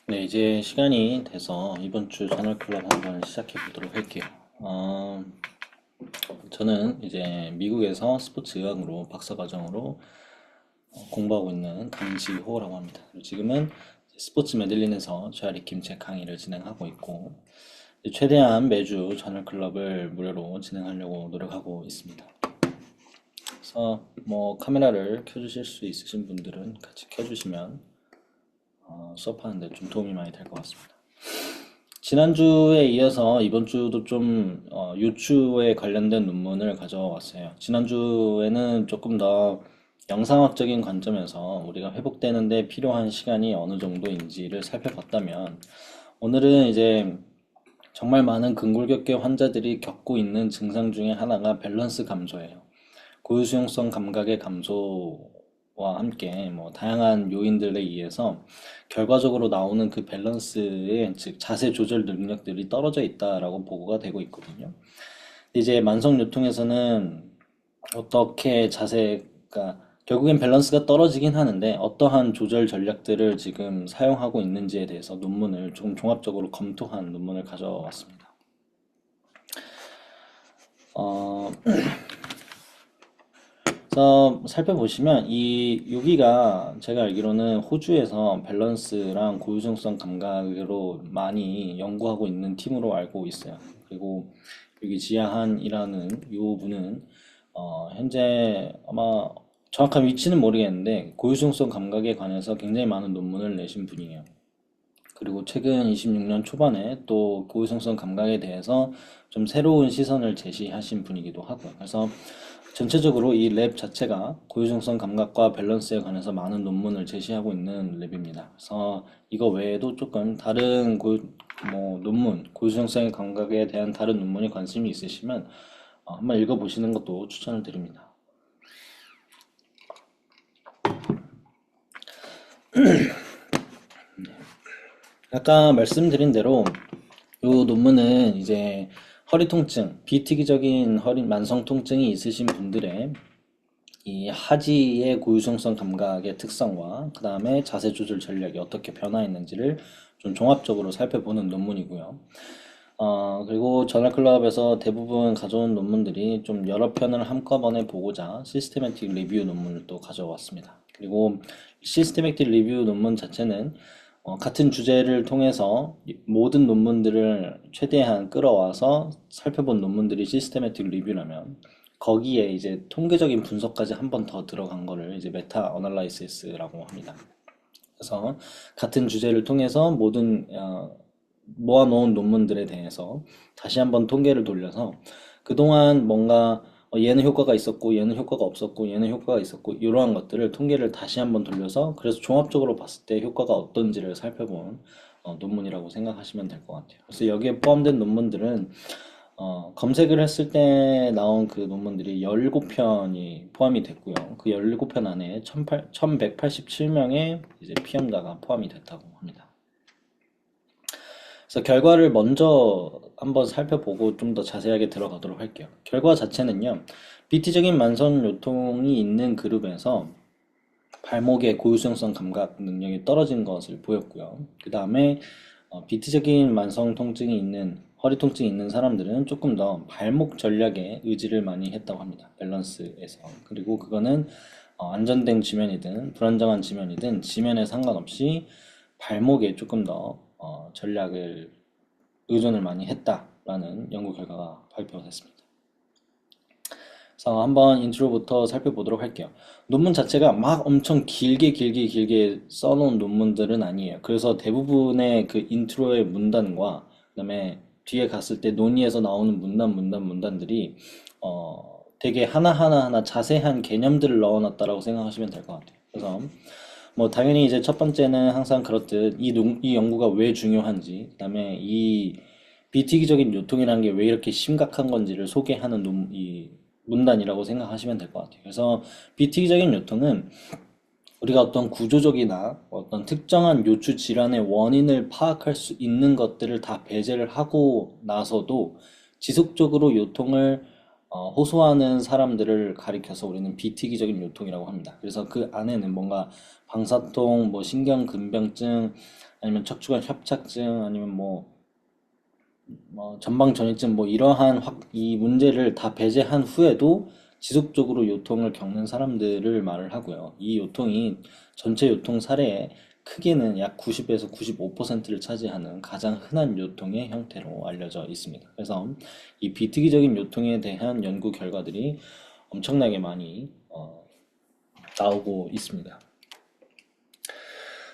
네, 이제 시간이 돼서 이번 주 저널 클럽 한번 시작해 보도록 할게요. 어, 저는 이제 미국에서 스포츠 의학으로 박사과정으로 공부하고 있는 강지호라고 합니다. 그리고 지금은 스포츠 메들린에서 최아리 김책 강의를 진행하고 있고, 최대한 매주 저널 클럽을 무료로 진행하려고 노력하고 있습니다. 그래서 뭐 카메라를 켜주실 수 있으신 분들은 같이 켜주시면 수업하는데 좀 도움이 많이 될 것 같습니다. 지난주에 이어서 이번 주도 좀 요추에 관련된 논문을 가져왔어요. 지난주에는 조금 더 영상학적인 관점에서 우리가 회복되는데 필요한 시간이 어느 정도인지를 살펴봤다면, 오늘은 이제 정말 많은 근골격계 환자들이 겪고 있는 증상 중에 하나가 밸런스 감소예요. 고유수용성 감각의 감소와 함께 뭐 다양한 요인들에 의해서 결과적으로 나오는 그 밸런스의, 즉 자세 조절 능력들이 떨어져 있다라고 보고가 되고 있거든요. 이제 만성요통에서는 어떻게 자세가 결국엔 밸런스가 떨어지긴 하는데 어떠한 조절 전략들을 지금 사용하고 있는지에 대해서 논문을 좀 종합적으로 검토한 논문을 가져왔습니다. 어, 그래서 살펴보시면 이 여기가 제가 알기로는 호주에서 밸런스랑 고유성성 감각으로 많이 연구하고 있는 팀으로 알고 있어요. 그리고 여기 지하한이라는 이 분은 현재 아마 정확한 위치는 모르겠는데 고유성성 감각에 관해서 굉장히 많은 논문을 내신 분이에요. 그리고 최근 26년 초반에 또 고유성성 감각에 대해서 좀 새로운 시선을 제시하신 분이기도 하고요. 그래서 전체적으로 이 랩 자체가 고유성성 감각과 밸런스에 관해서 많은 논문을 제시하고 있는 랩입니다. 그래서 이거 외에도 조금 다른 뭐 논문, 고유성성 감각에 대한 다른 논문에 관심이 있으시면 한번 읽어보시는 것도 추천을 드립니다. 아까 말씀드린 대로 이 논문은 이제 허리 통증, 비특이적인 허리 만성 통증이 있으신 분들의 이 하지의 고유성성 감각의 특성과 그 다음에 자세 조절 전략이 어떻게 변화했는지를 좀 종합적으로 살펴보는 논문이고요. 그리고 저널클럽에서 대부분 가져온 논문들이 좀 여러 편을 한꺼번에 보고자 시스테매틱 리뷰 논문을 또 가져왔습니다. 그리고 시스테매틱 리뷰 논문 자체는 같은 주제를 통해서 모든 논문들을 최대한 끌어와서 살펴본 논문들이 시스테매틱 리뷰라면, 거기에 이제 통계적인 분석까지 한 번 더 들어간 거를 이제 메타 어널라이시스라고 합니다. 그래서 같은 주제를 통해서 모든 모아놓은 논문들에 대해서 다시 한번 통계를 돌려서 그동안 뭔가 얘는 효과가 있었고 얘는 효과가 없었고 얘는 효과가 있었고 이러한 것들을 통계를 다시 한번 돌려서, 그래서 종합적으로 봤을 때 효과가 어떤지를 살펴본 논문이라고 생각하시면 될 것 같아요. 그래서 여기에 포함된 논문들은 검색을 했을 때 나온 그 논문들이 17편이 포함이 됐고요. 그 17편 안에 1187명의 이제 피험자가 포함이 됐다고 합니다. 그래서 결과를 먼저 한번 살펴보고 좀 더 자세하게 들어가도록 할게요. 결과 자체는요, BT적인 만성 요통이 있는 그룹에서 발목의 고유수용성 감각 능력이 떨어진 것을 보였고요. 그 다음에 BT적인 만성 통증이 있는 허리 통증이 있는 사람들은 조금 더 발목 전략에 의지를 많이 했다고 합니다. 밸런스에서. 그리고 그거는 안전된 지면이든 불안정한 지면이든 지면에 상관없이 발목에 조금 더 전략을 의존을 많이 했다라는 연구 결과가 발표됐습니다. 그래서 한번 인트로부터 살펴보도록 할게요. 논문 자체가 막 엄청 길게 써놓은 논문들은 아니에요. 그래서 대부분의 그 인트로의 문단과 그다음에 뒤에 갔을 때 논의에서 나오는 문단들이 되게 하나 자세한 개념들을 넣어놨다라고 생각하시면 될 것 같아요. 그래서 뭐 당연히 이제 첫 번째는 항상 그렇듯 이 연구가 왜 중요한지, 그다음에 이 비특이적인 요통이라는 게 왜 이렇게 심각한 건지를 소개하는 이 문단이라고 생각하시면 될 것 같아요. 그래서 비특이적인 요통은 우리가 어떤 구조적이나 어떤 특정한 요추 질환의 원인을 파악할 수 있는 것들을 다 배제를 하고 나서도 지속적으로 요통을 호소하는 사람들을 가리켜서 우리는 비특이적인 요통이라고 합니다. 그래서 그 안에는 뭔가 방사통, 뭐 신경근병증, 아니면 척추관 협착증, 아니면 전방 전이증, 이러한 이 문제를 다 배제한 후에도 지속적으로 요통을 겪는 사람들을 말을 하고요. 이 요통이 전체 요통 사례의 크게는 약 90에서 95%를 차지하는 가장 흔한 요통의 형태로 알려져 있습니다. 그래서 이 비특이적인 요통에 대한 연구 결과들이 엄청나게 많이 나오고 있습니다.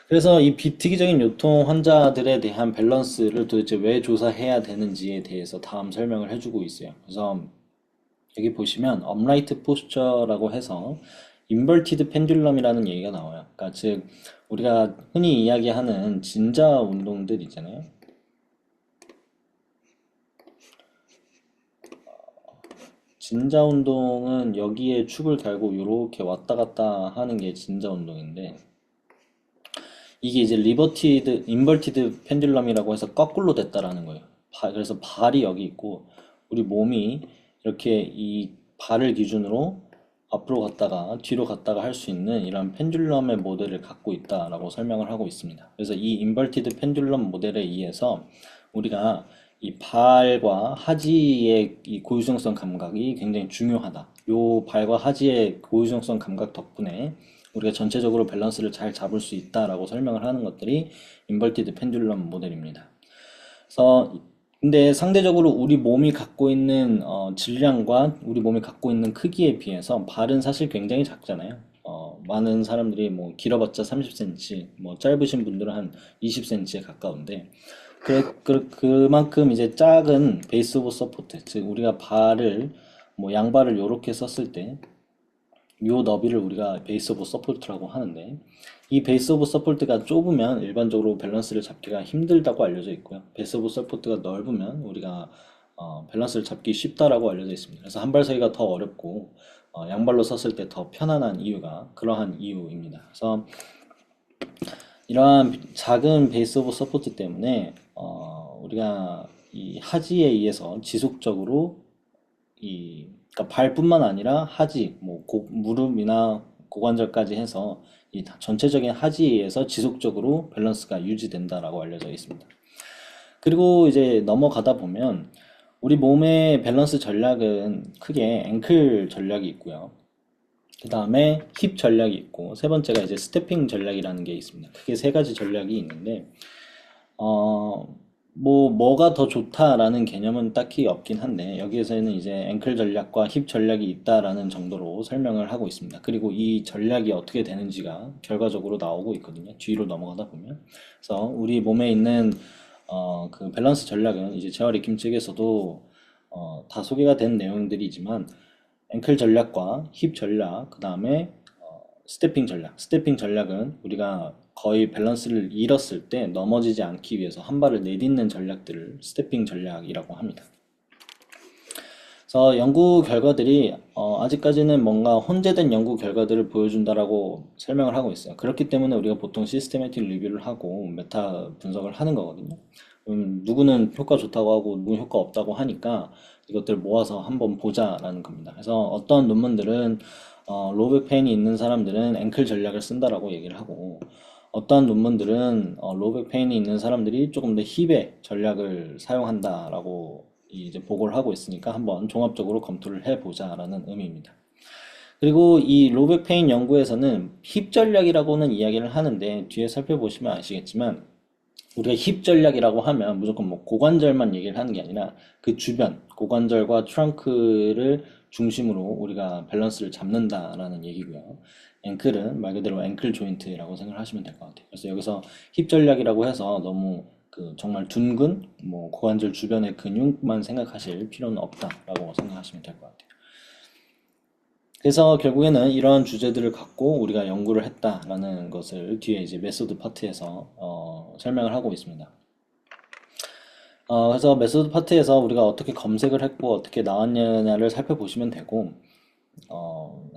그래서 이 비특이적인 요통 환자들에 대한 밸런스를 도대체 왜 조사해야 되는지에 대해서 다음 설명을 해주고 있어요. 그래서 여기 보시면 업라이트 포스처라고 해서 인버티드 펜듈럼이라는 얘기가 나와요. 그러니까 즉 우리가 흔히 이야기하는 진자 운동들 있잖아요. 진자 운동은 여기에 축을 달고 이렇게 왔다 갔다 하는 게 진자 운동인데, 이게 이제 인버티드 펜듈럼이라고 해서 거꾸로 됐다라는 거예요. 그래서 발이 여기 있고 우리 몸이 이렇게 이 발을 기준으로 앞으로 갔다가 뒤로 갔다가 할 수 있는 이런 펜듈럼의 모델을 갖고 있다라고 설명을 하고 있습니다. 그래서 이 인버티드 펜듈럼 모델에 의해서 우리가 이 발과 하지의 이 고유성성 감각이 굉장히 중요하다. 요 발과 하지의 고유성성 감각 덕분에 우리가 전체적으로 밸런스를 잘 잡을 수 있다라고 설명을 하는 것들이 인버티드 펜듈럼 모델입니다. 그래서 근데 상대적으로 우리 몸이 갖고 있는 질량과 우리 몸이 갖고 있는 크기에 비해서 발은 사실 굉장히 작잖아요. 많은 사람들이 길어봤자 30cm, 짧으신 분들은 한 20cm에 가까운데 그만큼 이제 작은 베이스 오브 서포트, 즉 우리가 발을 양발을 이렇게 썼을 때 요 너비를 우리가 베이스 오브 서포트라고 하는데, 이 베이스 오브 서포트가 좁으면 일반적으로 밸런스를 잡기가 힘들다고 알려져 있고요. 베이스 오브 서포트가 넓으면 우리가 밸런스를 잡기 쉽다라고 알려져 있습니다. 그래서 한 발 서기가 더 어렵고 양발로 섰을 때 더 편안한 이유가 그러한 이유입니다. 그래서 이러한 작은 베이스 오브 서포트 때문에 우리가 이 하지에 의해서 지속적으로 그러니까 발뿐만 아니라 하지, 무릎이나 고관절까지 해서 이 전체적인 하지에 의해서 지속적으로 밸런스가 유지된다라고 알려져 있습니다. 그리고 이제 넘어가다 보면 우리 몸의 밸런스 전략은 크게 앵클 전략이 있고요. 그 다음에 힙 전략이 있고, 세 번째가 이제 스태핑 전략이라는 게 있습니다. 크게 세 가지 전략이 있는데, 뭐가 더 좋다라는 개념은 딱히 없긴 한데, 여기에서는 이제 앵클 전략과 힙 전략이 있다라는 정도로 설명을 하고 있습니다. 그리고 이 전략이 어떻게 되는지가 결과적으로 나오고 있거든요. 뒤로 넘어가다 보면. 그래서 우리 몸에 있는 그 밸런스 전략은 이제 재활의킴 측에서도 다 소개가 된 내용들이지만, 앵클 전략과 힙 전략, 그 다음에 스태핑 전략. 스태핑 전략은 우리가 거의 밸런스를 잃었을 때 넘어지지 않기 위해서 한 발을 내딛는 전략들을 스태핑 전략이라고 합니다. 그래서 연구 결과들이 아직까지는 뭔가 혼재된 연구 결과들을 보여준다라고 설명을 하고 있어요. 그렇기 때문에 우리가 보통 시스테매틱 리뷰를 하고 메타 분석을 하는 거거든요. 누구는 효과 좋다고 하고 누구는 효과 없다고 하니까 이것들 모아서 한번 보자라는 겁니다. 그래서 어떤 논문들은 로백 페인이 있는 사람들은 앵클 전략을 쓴다라고 얘기를 하고, 어떤 논문들은 로백 페인이 있는 사람들이 조금 더 힙의 전략을 사용한다라고 이제 보고를 하고 있으니까 한번 종합적으로 검토를 해보자라는 의미입니다. 그리고 이 로백 페인 연구에서는 힙 전략이라고는 이야기를 하는데, 뒤에 살펴보시면 아시겠지만 우리가 힙 전략이라고 하면 무조건 고관절만 얘기를 하는 게 아니라 그 주변 고관절과 트렁크를 중심으로 우리가 밸런스를 잡는다라는 얘기고요. 앵클은 말 그대로 앵클 조인트라고 생각을 하시면 될 것 같아요. 그래서 여기서 힙 전략이라고 해서 너무 정말 둔근 고관절 주변의 근육만 생각하실 필요는 없다라고 생각하시면 될 것 같아요. 그래서 결국에는 이러한 주제들을 갖고 우리가 연구를 했다라는 것을 뒤에 이제 메소드 파트에서 설명을 하고 있습니다. 그래서 메소드 파트에서 우리가 어떻게 검색을 했고 어떻게 나왔느냐를 살펴보시면 되고,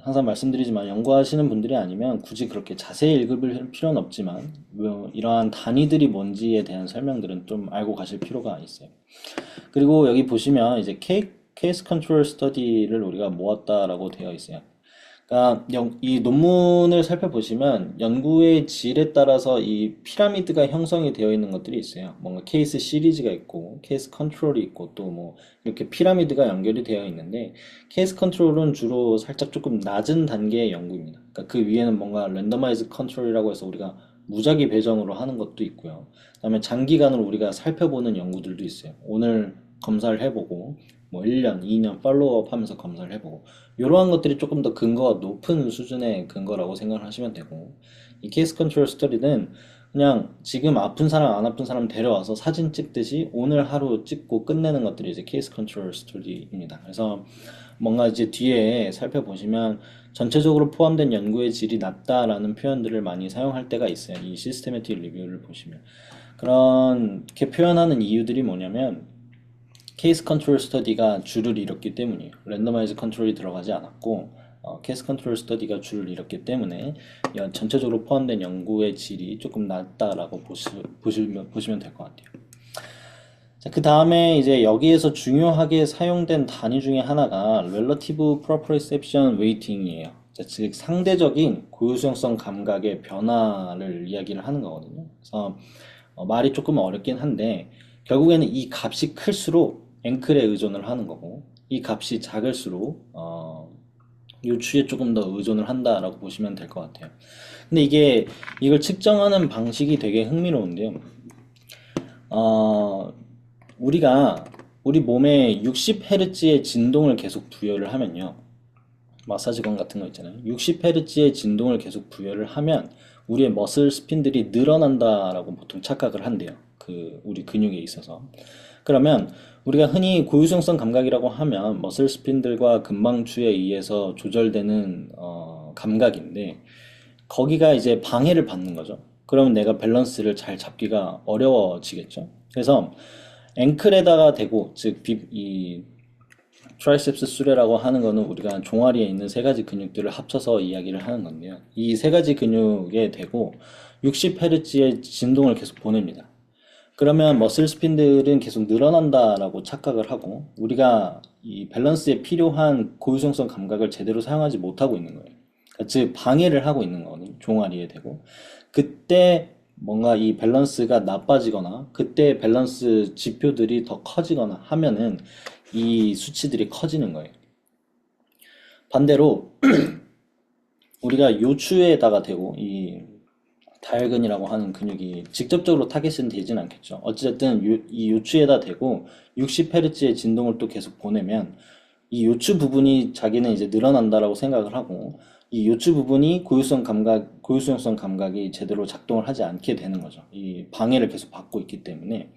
항상 말씀드리지만 연구하시는 분들이 아니면 굳이 그렇게 자세히 읽을 필요는 없지만 이러한 단위들이 뭔지에 대한 설명들은 좀 알고 가실 필요가 있어요. 그리고 여기 보시면 이제 케이스 컨트롤 스터디를 우리가 모았다라고 되어 있어요. 그러니까 이 논문을 살펴보시면 연구의 질에 따라서 이 피라미드가 형성이 되어 있는 것들이 있어요. 뭔가 케이스 시리즈가 있고 케이스 컨트롤이 있고 또 뭐 이렇게 피라미드가 연결이 되어 있는데 케이스 컨트롤은 주로 살짝 조금 낮은 단계의 연구입니다. 그러니까 그 위에는 뭔가 랜더마이즈 컨트롤이라고 해서 우리가 무작위 배정으로 하는 것도 있고요. 그다음에 장기간으로 우리가 살펴보는 연구들도 있어요. 오늘 검사를 해보고 뭐 1년, 2년 팔로우업 하면서 검사를 해보고 이러한 것들이 조금 더 근거가 높은 수준의 근거라고 생각을 하시면 되고 이 케이스 컨트롤 스터디는 그냥 지금 아픈 사람 안 아픈 사람 데려와서 사진 찍듯이 오늘 하루 찍고 끝내는 것들이 이제 케이스 컨트롤 스터디입니다. 그래서 뭔가 이제 뒤에 살펴보시면 전체적으로 포함된 연구의 질이 낮다라는 표현들을 많이 사용할 때가 있어요. 이 시스테매틱 리뷰를 보시면 그렇게 표현하는 이유들이 뭐냐면 케이스 컨트롤 스터디가 줄을 이뤘기 때문이에요. 랜더마이즈 컨트롤이 들어가지 않았고 케이스 컨트롤 스터디가 줄을 이뤘기 때문에 전체적으로 포함된 연구의 질이 조금 낮다라고 보시면 될 것 같아요. 자, 그 다음에 이제 여기에서 중요하게 사용된 단위 중에 하나가 Relative Proprioception Weighting이에요. 자, 즉 상대적인 고유성성 감각의 변화를 이야기를 하는 거거든요. 그래서 말이 조금 어렵긴 한데 결국에는 이 값이 클수록 앵클에 의존을 하는 거고 이 값이 작을수록 요추에 조금 더 의존을 한다라고 보시면 될 것 같아요. 근데 이걸 측정하는 방식이 되게 흥미로운데요. 어, 우리 몸에 60Hz의 진동을 계속 부여를 하면요. 마사지건 같은 거 있잖아요. 60Hz의 진동을 계속 부여를 하면 우리의 머슬 스핀들이 늘어난다라고 보통 착각을 한대요. 우리 근육에 있어서. 그러면 우리가 흔히 고유성성 감각이라고 하면 머슬 스핀들과 근방추에 의해서 조절되는 감각인데 거기가 이제 방해를 받는 거죠. 그러면 내가 밸런스를 잘 잡기가 어려워지겠죠. 그래서 앵클에다가 대고 즉 이 트라이셉스 수레라고 하는 거는 우리가 종아리에 있는 세 가지 근육들을 합쳐서 이야기를 하는 건데요. 이 세 가지 근육에 대고 60Hz의 진동을 계속 보냅니다. 그러면 머슬 스핀들은 계속 늘어난다라고 착각을 하고 우리가 이 밸런스에 필요한 고유성성 감각을 제대로 사용하지 못하고 있는 거예요. 그러니까 즉 방해를 하고 있는 거거든요. 종아리에 대고 그때 뭔가 이 밸런스가 나빠지거나 그때 밸런스 지표들이 더 커지거나 하면은 이 수치들이 커지는 거예요. 반대로 우리가 요추에다가 대고 이 다혈근이라고 하는 근육이 직접적으로 타겟은 되진 않겠죠. 어찌됐든 이 요추에다 대고 60Hz의 진동을 또 계속 보내면 이 요추 부분이 자기는 이제 늘어난다라고 생각을 하고 이 요추 부분이 고유성성 감각이 제대로 작동을 하지 않게 되는 거죠. 이 방해를 계속 받고 있기 때문에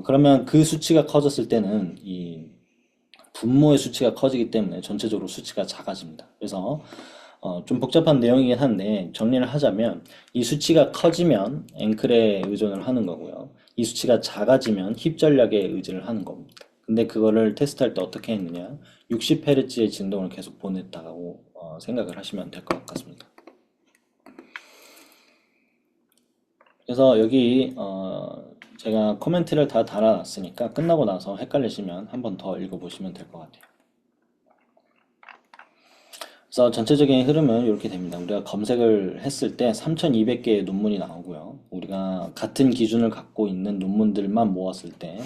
그러면 그 수치가 커졌을 때는 이 분모의 수치가 커지기 때문에 전체적으로 수치가 작아집니다. 그래서 좀 복잡한 내용이긴 한데 정리를 하자면 이 수치가 커지면 앵클에 의존을 하는 거고요. 이 수치가 작아지면 힙 전략에 의지를 하는 겁니다. 근데 그거를 테스트할 때 어떻게 했느냐? 60Hz의 진동을 계속 보냈다고 생각을 하시면 될 것 같습니다. 그래서 여기 제가 코멘트를 다 달아놨으니까 끝나고 나서 헷갈리시면 한 번 더 읽어보시면 될 것 같아요. 그래서 전체적인 흐름은 이렇게 됩니다. 우리가 검색을 했을 때 3,200개의 논문이 나오고요. 우리가 같은 기준을 갖고 있는 논문들만 모았을 때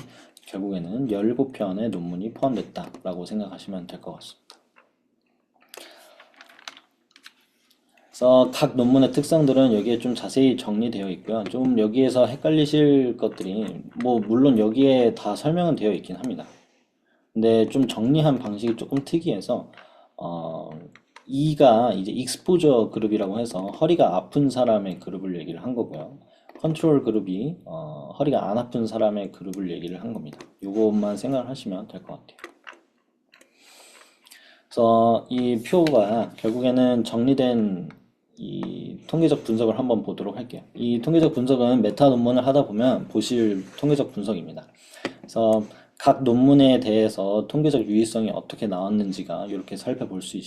결국에는 17편의 논문이 포함됐다라고 생각하시면 될 것 같습니다. 그래서 각 논문의 특성들은 여기에 좀 자세히 정리되어 있고요. 좀 여기에서 헷갈리실 것들이 뭐 물론 여기에 다 설명은 되어 있긴 합니다. 근데 좀 정리한 방식이 조금 특이해서 어, E가 이제 익스포저 그룹이라고 해서 허리가 아픈 사람의 그룹을 얘기를 한 거고요. 컨트롤 그룹이 허리가 안 아픈 사람의 그룹을 얘기를 한 겁니다. 이것만 생각을 하시면 될 것 같아요. 그래서 이 표가 결국에는 정리된 이 통계적 분석을 한번 보도록 할게요. 이 통계적 분석은 메타 논문을 하다 보면 보실 통계적 분석입니다. 그래서 각 논문에 대해서 통계적 유의성이 어떻게 나왔는지가 이렇게 살펴볼 수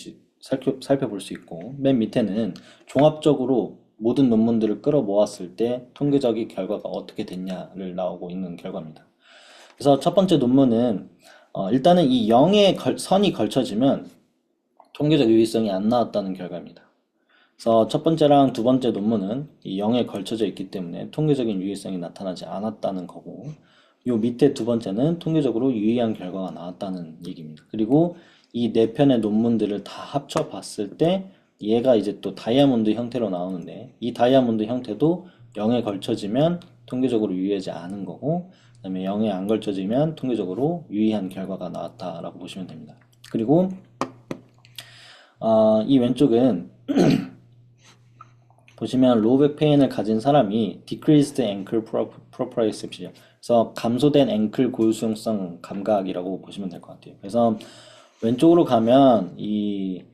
있고 맨 밑에는 종합적으로 모든 논문들을 끌어모았을 때 통계적인 결과가 어떻게 됐냐를 나오고 있는 결과입니다. 그래서 첫 번째 논문은 일단은 이 0의 선이 걸쳐지면 통계적 유의성이 안 나왔다는 결과입니다. 그래서 첫 번째랑 두 번째 논문은 이 0에 걸쳐져 있기 때문에 통계적인 유의성이 나타나지 않았다는 거고, 요 밑에 두 번째는 통계적으로 유의한 결과가 나왔다는 얘기입니다. 그리고 이 네 편의 논문들을 다 합쳐 봤을 때 얘가 이제 또 다이아몬드 형태로 나오는데, 이 다이아몬드 형태도 0에 걸쳐지면 통계적으로 유의하지 않은 거고, 그다음에 0에 안 걸쳐지면 통계적으로 유의한 결과가 나왔다라고 보시면 됩니다. 그리고 이 왼쪽은 보시면 로우백 페인을 가진 사람이 decreased ankle proprioception, 그래서 감소된 앵클 고유수용성 감각이라고 보시면 될 것 같아요. 그래서 왼쪽으로 가면 이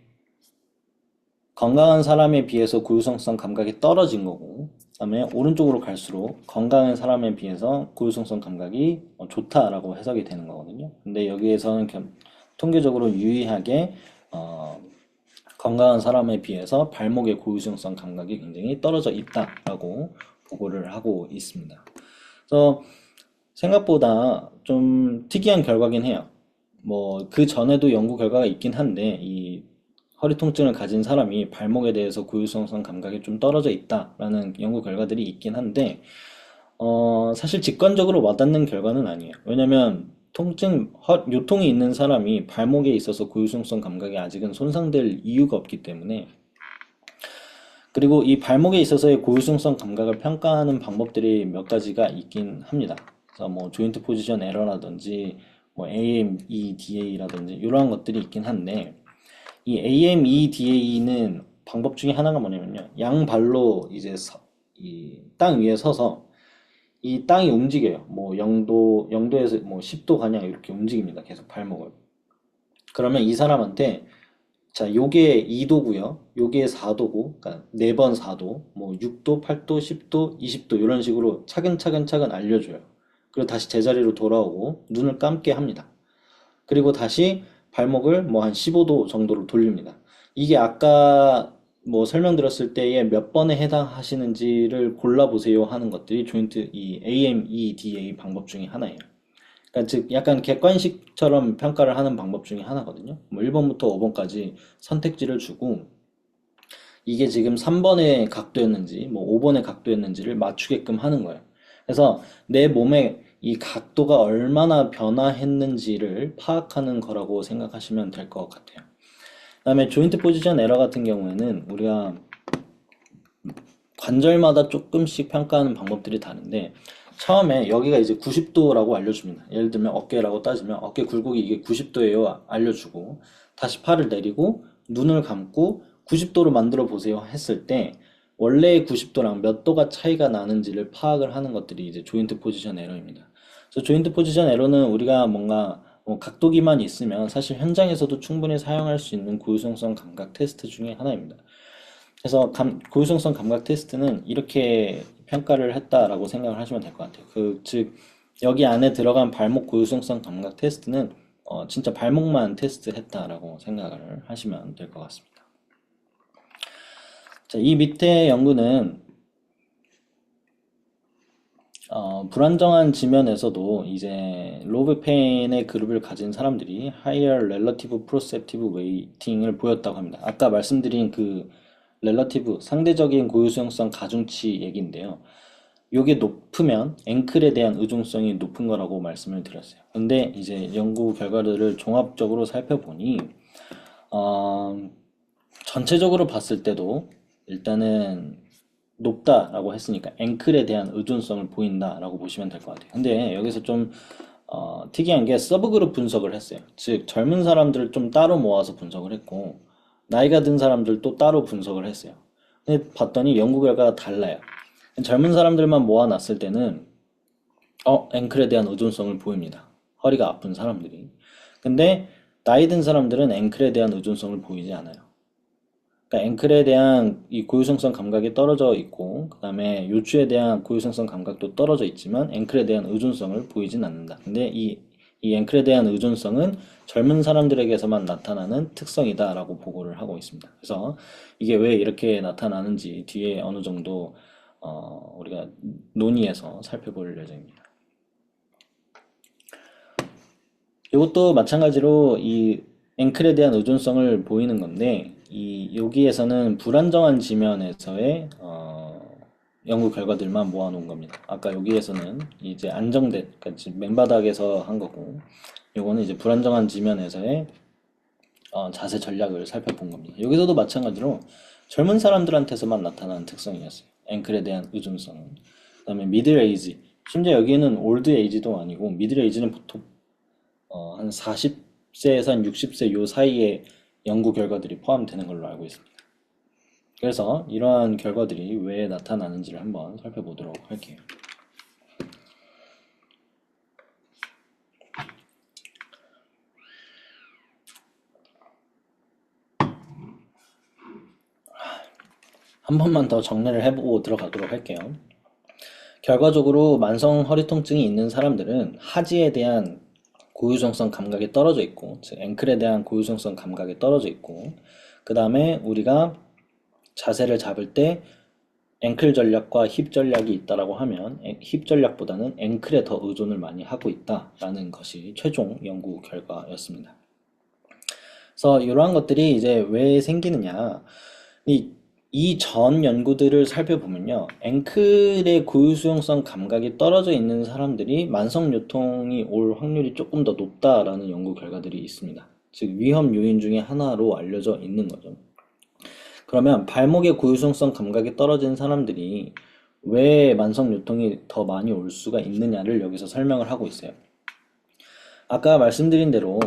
건강한 사람에 비해서 고유성성 감각이 떨어진 거고, 그다음에 오른쪽으로 갈수록 건강한 사람에 비해서 고유성성 감각이 좋다라고 해석이 되는 거거든요. 근데 여기에서는 통계적으로 유의하게 건강한 사람에 비해서 발목의 고유성성 감각이 굉장히 떨어져 있다라고 보고를 하고 있습니다. 그래서 생각보다 좀 특이한 결과긴 해요. 뭐 그 전에도 연구 결과가 있긴 한데 이 허리 통증을 가진 사람이 발목에 대해서 고유성성 감각이 좀 떨어져 있다라는 연구 결과들이 있긴 한데 사실 직관적으로 와닿는 결과는 아니에요. 왜냐면 요통이 있는 사람이 발목에 있어서 고유성성 감각이 아직은 손상될 이유가 없기 때문에. 그리고 이 발목에 있어서의 고유성성 감각을 평가하는 방법들이 몇 가지가 있긴 합니다. 그래서 뭐 조인트 포지션 에러라든지 뭐 AMEDA라든지 이러한 것들이 있긴 한데, 이 AMEDA는 방법 중에 하나가 뭐냐면요, 양발로 이제 이 땅 위에 서서 이 땅이 움직여요. 뭐 0도에서 뭐 10도 가량 이렇게 움직입니다. 계속 발목을. 그러면 이 사람한테 자, 요게 2도고요. 요게 4도고, 그러니까 4번 4도, 뭐 6도, 8도, 10도, 20도 이런 식으로 차근차근 알려줘요. 그리고 다시 제자리로 돌아오고 눈을 감게 합니다. 그리고 다시 발목을 뭐 한 15도 정도로 돌립니다. 이게 아까 뭐 설명드렸을 때에 몇 번에 해당하시는지를 골라보세요 하는 것들이 조인트 이 AMEDA 방법 중에 하나예요. 그러니까 즉 약간 객관식처럼 평가를 하는 방법 중에 하나거든요. 뭐 1번부터 5번까지 선택지를 주고 이게 지금 3번의 각도였는지 뭐 5번의 각도였는지를 맞추게끔 하는 거예요. 그래서 내 몸의 이 각도가 얼마나 변화했는지를 파악하는 거라고 생각하시면 될 것 같아요. 그다음에 조인트 포지션 에러 같은 경우에는 우리가 관절마다 조금씩 평가하는 방법들이 다른데, 처음에 여기가 이제 90도라고 알려줍니다. 예를 들면 어깨라고 따지면 어깨 굴곡이 이게 90도예요 알려주고, 다시 팔을 내리고 눈을 감고 90도로 만들어 보세요 했을 때 원래의 90도랑 몇 도가 차이가 나는지를 파악을 하는 것들이 이제 조인트 포지션 에러입니다. 그래서 조인트 포지션 에러는 우리가 뭔가 각도기만 있으면 사실 현장에서도 충분히 사용할 수 있는 고유성성 감각 테스트 중에 하나입니다. 그래서 고유성성 감각 테스트는 이렇게 평가를 했다라고 생각을 하시면 될 것 같아요. 즉 여기 안에 들어간 발목 고유성성 감각 테스트는 진짜 발목만 테스트했다라고 생각을 하시면 될 것 같습니다. 자, 이 밑에 연구는 불안정한 지면에서도 이제 로브 페인의 그룹을 가진 사람들이 higher relative perceptive weighting을 보였다고 합니다. 아까 말씀드린 그 렐러티브 상대적인 고유수용성 가중치 얘기인데요. 요게 높으면 앵클에 대한 의존성이 높은 거라고 말씀을 드렸어요. 근데 이제 연구 결과들을 종합적으로 살펴보니 어, 전체적으로 봤을 때도 일단은 높다라고 했으니까 앵클에 대한 의존성을 보인다라고 보시면 될 것 같아요. 근데 여기서 좀 특이한 게 서브그룹 분석을 했어요. 즉 젊은 사람들을 좀 따로 모아서 분석을 했고 나이가 든 사람들도 따로 분석을 했어요. 근데 봤더니 연구 결과가 달라요. 젊은 사람들만 모아놨을 때는 앵클에 대한 의존성을 보입니다. 허리가 아픈 사람들이. 근데 나이 든 사람들은 앵클에 대한 의존성을 보이지 않아요. 그러니까 앵클에 대한 이 고유성성 감각이 떨어져 있고, 그 다음에 요추에 대한 고유성성 감각도 떨어져 있지만 앵클에 대한 의존성을 보이진 않는다. 근데 이 앵클에 대한 의존성은 젊은 사람들에게서만 나타나는 특성이다라고 보고를 하고 있습니다. 그래서 이게 왜 이렇게 나타나는지 뒤에 어느 정도 우리가 논의해서 살펴볼 예정입니다. 이것도 마찬가지로 이 앵클에 대한 의존성을 보이는 건데 여기에서는 불안정한 지면에서의 연구 결과들만 모아놓은 겁니다. 아까 여기에서는 이제 안정된, 그러니까 지금 맨바닥에서 한 거고, 요거는 이제 불안정한 지면에서의 자세 전략을 살펴본 겁니다. 여기서도 마찬가지로 젊은 사람들한테서만 나타나는 특성이었어요. 앵클에 대한 의존성은. 그다음에 미들 에이지. 심지어 여기는 올드 에이지도 아니고 미들 에이지는 보통 한 40세에서 한 60세 요 사이에 연구 결과들이 포함되는 걸로 알고 있습니다. 그래서 이러한 결과들이 왜 나타나는지를 한번 살펴보도록 할게요. 한 번만 더 정리를 해보고 들어가도록 할게요. 결과적으로 만성 허리 통증이 있는 사람들은 하지에 대한 고유정성 감각이 떨어져 있고, 즉 앵클에 대한 고유정성 감각이 떨어져 있고, 그 다음에 우리가 자세를 잡을 때 앵클 전략과 힙 전략이 있다라고 하면 힙 전략보다는 앵클에 더 의존을 많이 하고 있다라는 것이 최종 연구 결과였습니다. 그래서 이러한 것들이 이제 왜 생기느냐? 이 전 연구들을 살펴보면요. 앵클의 고유수용성 감각이 떨어져 있는 사람들이 만성 요통이 올 확률이 조금 더 높다라는 연구 결과들이 있습니다. 즉 위험 요인 중에 하나로 알려져 있는 거죠. 그러면 발목의 고유성성 감각이 떨어진 사람들이 왜 만성 요통이 더 많이 올 수가 있느냐를 여기서 설명을 하고 있어요. 아까 말씀드린 대로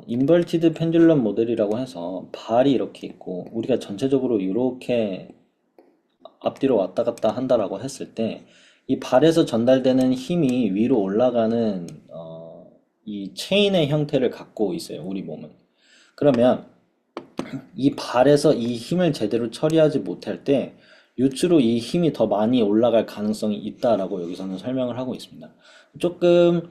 인버티드 펜듈럼 모델이라고 해서 발이 이렇게 있고 우리가 전체적으로 이렇게 앞뒤로 왔다 갔다 한다라고 했을 때 이 발에서 전달되는 힘이 위로 올라가는 이 체인의 형태를 갖고 있어요. 우리 몸은. 그러면 이 발에서 이 힘을 제대로 처리하지 못할 때 요추로 이 힘이 더 많이 올라갈 가능성이 있다라고 여기서는 설명을 하고 있습니다. 조금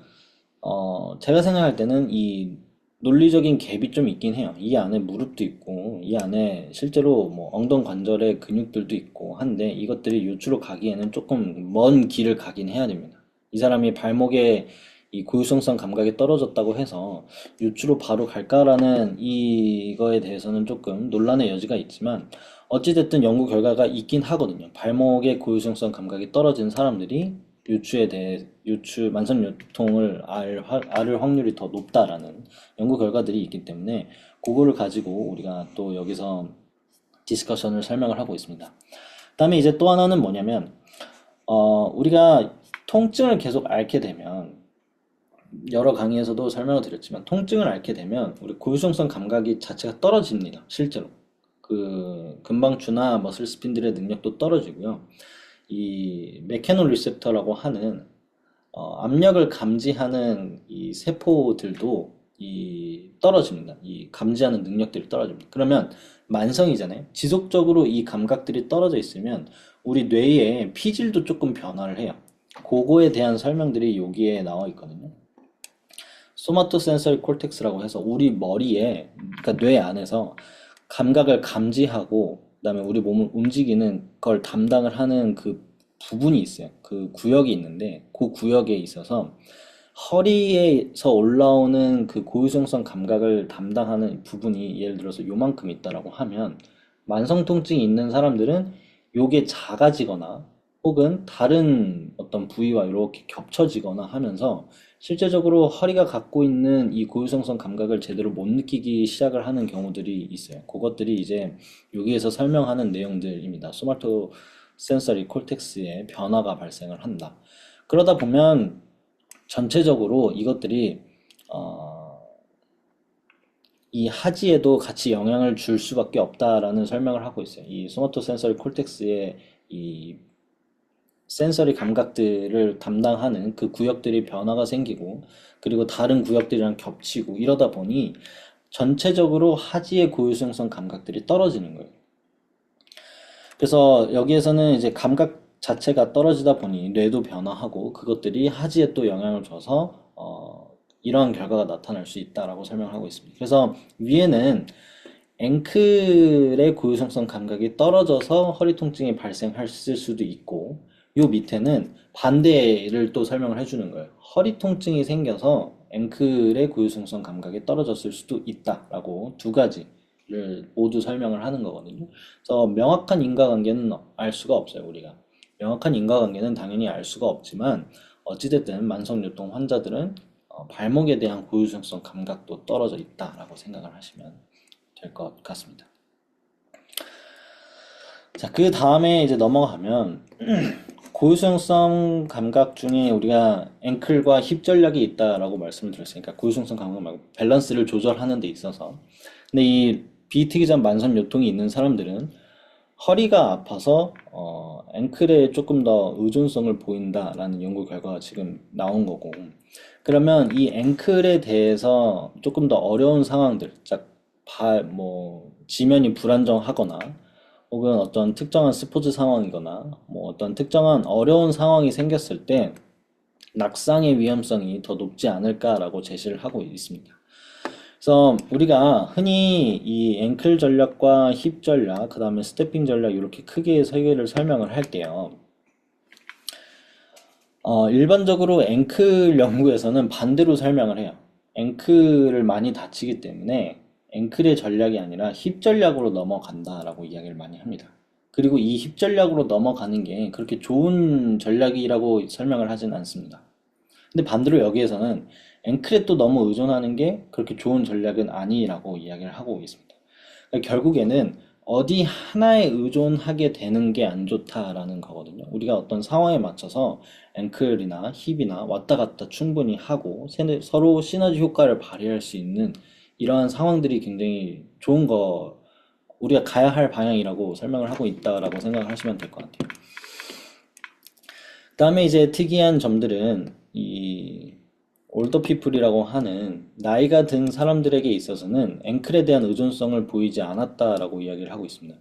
제가 생각할 때는 이 논리적인 갭이 좀 있긴 해요. 이 안에 무릎도 있고 이 안에 실제로 뭐 엉덩 관절의 근육들도 있고 한데 이것들이 요추로 가기에는 조금 먼 길을 가긴 해야 됩니다. 이 사람이 발목에 이 고유성성 감각이 떨어졌다고 해서 요추로 바로 갈까라는 이거에 대해서는 조금 논란의 여지가 있지만 어찌됐든 연구 결과가 있긴 하거든요. 발목의 고유성성 감각이 떨어진 사람들이 요추에 대해 요추 만성 요통을 앓을 확률이 더 높다라는 연구 결과들이 있기 때문에 그거를 가지고 우리가 또 여기서 디스커션을 설명을 하고 있습니다. 그다음에 이제 또 하나는 뭐냐면 우리가 통증을 계속 앓게 되면 여러 강의에서도 설명을 드렸지만 통증을 앓게 되면 우리 고유성성 감각이 자체가 떨어집니다. 실제로 그 근방추나 머슬 스핀들의 능력도 떨어지고요. 이 메케노 리셉터라고 하는 압력을 감지하는 이 세포들도 떨어집니다. 이 감지하는 능력들이 떨어집니다. 그러면 만성이잖아요. 지속적으로 이 감각들이 떨어져 있으면 우리 뇌의 피질도 조금 변화를 해요. 그거에 대한 설명들이 여기에 나와 있거든요. 소마토 센서리 콜텍스라고 해서 우리 머리에, 그러니까 뇌 안에서 감각을 감지하고 그다음에 우리 몸을 움직이는 걸 담당을 하는 그 부분이 있어요. 그 구역이 있는데 그 구역에 있어서 허리에서 올라오는 그 고유성성 감각을 담당하는 부분이 예를 들어서 요만큼 있다라고 하면 만성 통증이 있는 사람들은 요게 작아지거나 혹은 다른 어떤 부위와 이렇게 겹쳐지거나 하면서 실제적으로 허리가 갖고 있는 이 고유성성 감각을 제대로 못 느끼기 시작을 하는 경우들이 있어요. 그것들이 이제 여기에서 설명하는 내용들입니다. 소마토 센서리 콜텍스의 변화가 발생을 한다. 그러다 보면 전체적으로 이것들이 이 하지에도 같이 영향을 줄 수밖에 없다라는 설명을 하고 있어요. 이 소마토 센서리 콜텍스의 이 센서리 감각들을 담당하는 그 구역들이 변화가 생기고 그리고 다른 구역들이랑 겹치고 이러다 보니 전체적으로 하지의 고유성성 감각들이 떨어지는 거예요. 그래서 여기에서는 이제 감각 자체가 떨어지다 보니 뇌도 변화하고 그것들이 하지에 또 영향을 줘서 이러한 결과가 나타날 수 있다라고 설명을 하고 있습니다. 그래서 위에는 앵클의 고유성성 감각이 떨어져서 허리 통증이 발생할 수도 있고 요 밑에는 반대를 또 설명을 해주는 거예요. 허리 통증이 생겨서 앵클의 고유성성 감각이 떨어졌을 수도 있다라고 두 가지를 모두 설명을 하는 거거든요. 그래서 명확한 인과관계는 알 수가 없어요, 우리가. 명확한 인과관계는 당연히 알 수가 없지만 어찌됐든 만성요통 환자들은 발목에 대한 고유성성 감각도 떨어져 있다라고 생각을 하시면 될 것 같습니다. 자, 그 다음에 이제 넘어가면 고유성성 감각 중에 우리가 앵클과 힙 전략이 있다라고 말씀을 드렸으니까 고유성성 감각 말고 밸런스를 조절하는 데 있어서 근데 이 비특이전 만성 요통이 있는 사람들은 허리가 아파서 앵클에 조금 더 의존성을 보인다라는 연구 결과가 지금 나온 거고 그러면 이 앵클에 대해서 조금 더 어려운 상황들, 뭐 지면이 불안정하거나 혹은 어떤 특정한 스포츠 상황이거나 뭐 어떤 특정한 어려운 상황이 생겼을 때 낙상의 위험성이 더 높지 않을까라고 제시를 하고 있습니다. 그래서 우리가 흔히 이 앵클 전략과 힙 전략, 그 다음에 스태핑 전략 이렇게 크게 세 개를 설명을 할게요. 일반적으로 앵클 연구에서는 반대로 설명을 해요. 앵클을 많이 다치기 때문에 앵클의 전략이 아니라 힙 전략으로 넘어간다라고 이야기를 많이 합니다. 그리고 이 힙 전략으로 넘어가는 게 그렇게 좋은 전략이라고 설명을 하진 않습니다. 근데 반대로 여기에서는 앵클에 또 너무 의존하는 게 그렇게 좋은 전략은 아니라고 이야기를 하고 있습니다. 그러니까 결국에는 어디 하나에 의존하게 되는 게 안 좋다라는 거거든요. 우리가 어떤 상황에 맞춰서 앵클이나 힙이나 왔다 갔다 충분히 하고 서로 시너지 효과를 발휘할 수 있는 이러한 상황들이 굉장히 좋은 거, 우리가 가야 할 방향이라고 설명을 하고 있다라고 생각을 하시면 될 것 같아요. 그다음에 이제 특이한 점들은 이 올더 피플이라고 하는 나이가 든 사람들에게 있어서는 앵클에 대한 의존성을 보이지 않았다라고 이야기를 하고 있습니다.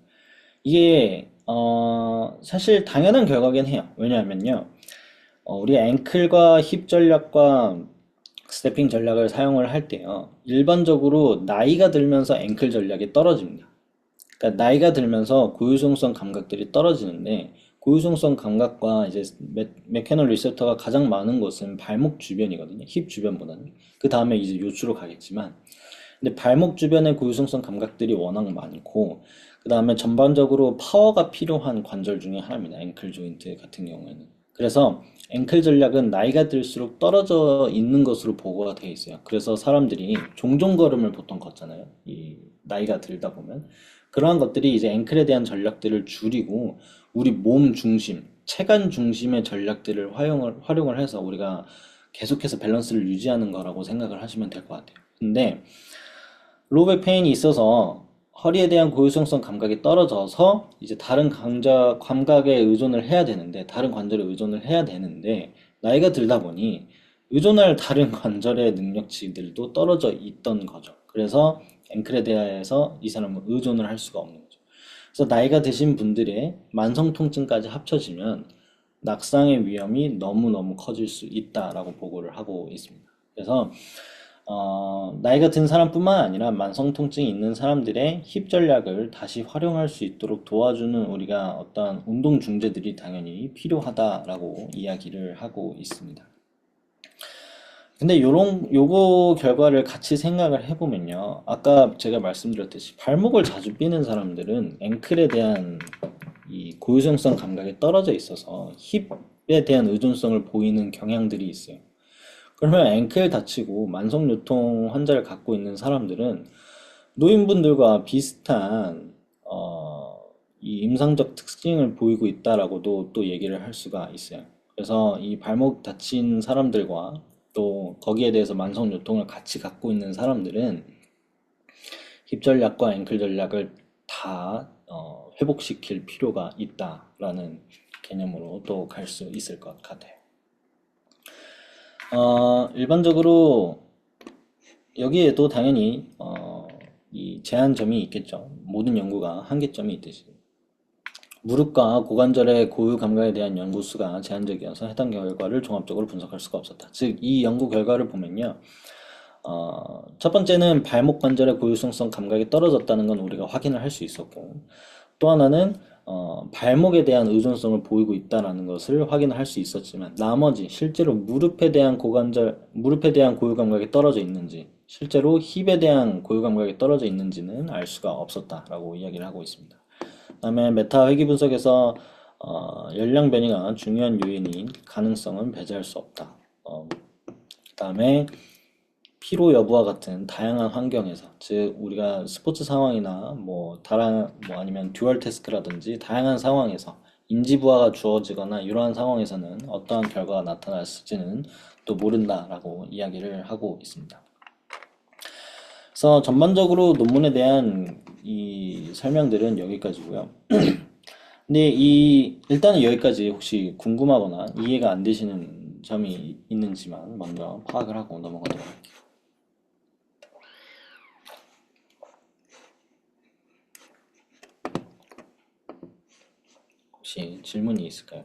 이게 사실 당연한 결과긴 해요. 왜냐하면요, 우리 앵클과 힙 전략과 스태핑 전략을 사용을 할 때요, 일반적으로 나이가 들면서 앵클 전략이 떨어집니다. 그러니까 나이가 들면서 고유성성 감각들이 떨어지는데 고유성성 감각과 이제 메케놀 리셉터가 가장 많은 곳은 발목 주변이거든요. 힙 주변보다는. 그 다음에 이제 요추로 가겠지만 근데 발목 주변의 고유성성 감각들이 워낙 많고 그 다음에 전반적으로 파워가 필요한 관절 중에 하나입니다. 앵클 조인트 같은 경우에는. 그래서 앵클 전략은 나이가 들수록 떨어져 있는 것으로 보고가 되어 있어요. 그래서 사람들이 종종 걸음을 보통 걷잖아요. 이 나이가 들다 보면. 그러한 것들이 이제 앵클에 대한 전략들을 줄이고 우리 몸 중심, 체간 중심의 전략들을 활용을 해서 우리가 계속해서 밸런스를 유지하는 거라고 생각을 하시면 될 것 같아요. 근데 로우백 페인이 있어서 허리에 대한 고유성성 감각이 떨어져서 이제 다른 감각에 의존을 해야 되는데 다른 관절에 의존을 해야 되는데 나이가 들다 보니 의존할 다른 관절의 능력치들도 떨어져 있던 거죠. 그래서 앵클에 대해서 이 사람은 의존을 할 수가 없는 거죠. 그래서 나이가 드신 분들의 만성 통증까지 합쳐지면 낙상의 위험이 너무너무 커질 수 있다라고 보고를 하고 있습니다. 그래서 나이가 든 사람뿐만 아니라 만성 통증이 있는 사람들의 힙 전략을 다시 활용할 수 있도록 도와주는 우리가 어떤 운동 중재들이 당연히 필요하다라고 이야기를 하고 있습니다. 근데 요거 결과를 같이 생각을 해보면요. 아까 제가 말씀드렸듯이 발목을 자주 삐는 사람들은 앵클에 대한 이 고유성성 감각이 떨어져 있어서 힙에 대한 의존성을 보이는 경향들이 있어요. 그러면 앵클 다치고 만성요통 환자를 갖고 있는 사람들은 노인분들과 비슷한 이 임상적 특징을 보이고 있다라고도 또 얘기를 할 수가 있어요. 그래서 이 발목 다친 사람들과 또 거기에 대해서 만성요통을 같이 갖고 있는 사람들은 힙 전략과 앵클 전략을 다 회복시킬 필요가 있다라는 개념으로 또 갈 수 있을 것 같아요. 일반적으로 여기에도 당연히 이 제한점이 있겠죠. 모든 연구가 한계점이 있듯이. 무릎과 고관절의 고유 감각에 대한 연구 수가 제한적이어서 해당 결과를 종합적으로 분석할 수가 없었다. 즉, 이 연구 결과를 보면요. 첫 번째는 발목 관절의 고유성성 감각이 떨어졌다는 건 우리가 확인을 할 수 있었고, 또 하나는 발목에 대한 의존성을 보이고 있다는 것을 확인할 수 있었지만 나머지 실제로 무릎에 대한 고유 감각이 떨어져 있는지 실제로 힙에 대한 고유 감각이 떨어져 있는지는 알 수가 없었다라고 이야기를 하고 있습니다. 그다음에 메타 회귀 분석에서 열량 변이가 중요한 요인인 가능성은 배제할 수 없다. 그다음에 피로 여부와 같은 다양한 환경에서, 즉 우리가 스포츠 상황이나 뭐 아니면 듀얼 태스크라든지 다양한 상황에서 인지 부하가 주어지거나 이러한 상황에서는 어떠한 결과가 나타날지는 또 모른다라고 이야기를 하고 있습니다. 그래서 전반적으로 논문에 대한 이 설명들은 여기까지고요. 근데 일단은 여기까지 혹시 궁금하거나 이해가 안 되시는 점이 있는지만 먼저 파악을 하고 넘어가도록 할게요. 혹시 질문이 있을까요?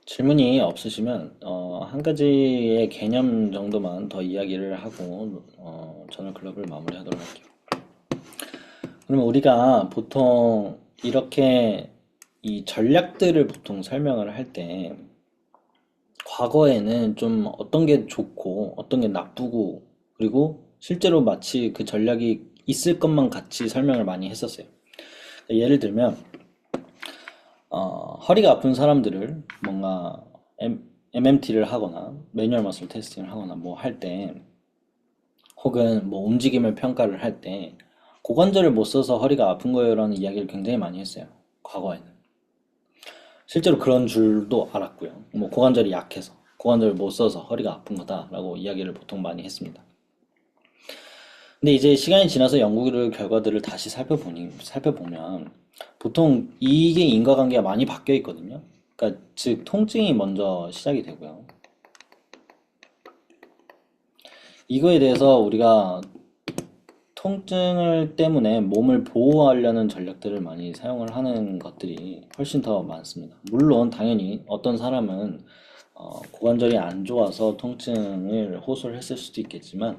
질문이 없으시면 한 가지의 개념 정도만 더 이야기를 하고 저널 클럽을 마무리하도록 할게요. 그러면 우리가 보통 이렇게 이 전략들을 보통 설명을 할 때 과거에는 좀 어떤 게 좋고 어떤 게 나쁘고 그리고 실제로 마치 그 전략이 있을 것만 같이 설명을 많이 했었어요. 예를 들면 허리가 아픈 사람들을 뭔가 MMT를 하거나 매뉴얼 머슬 테스팅을 하거나 뭐 할 때 혹은 뭐 움직임을 평가를 할 때 고관절을 못 써서 허리가 아픈 거예요라는 이야기를 굉장히 많이 했어요. 과거에는. 실제로 그런 줄도 알았고요. 뭐 고관절이 약해서 고관절을 못 써서 허리가 아픈 거다라고 이야기를 보통 많이 했습니다. 근데 이제 시간이 지나서 연구 결과들을 다시 살펴보면 보통 이게 인과관계가 많이 바뀌어 있거든요. 그러니까 즉 통증이 먼저 시작이 되고요. 이거에 대해서 우리가 통증을 때문에 몸을 보호하려는 전략들을 많이 사용을 하는 것들이 훨씬 더 많습니다. 물론 당연히 어떤 사람은 고관절이 안 좋아서 통증을 호소를 했을 수도 있겠지만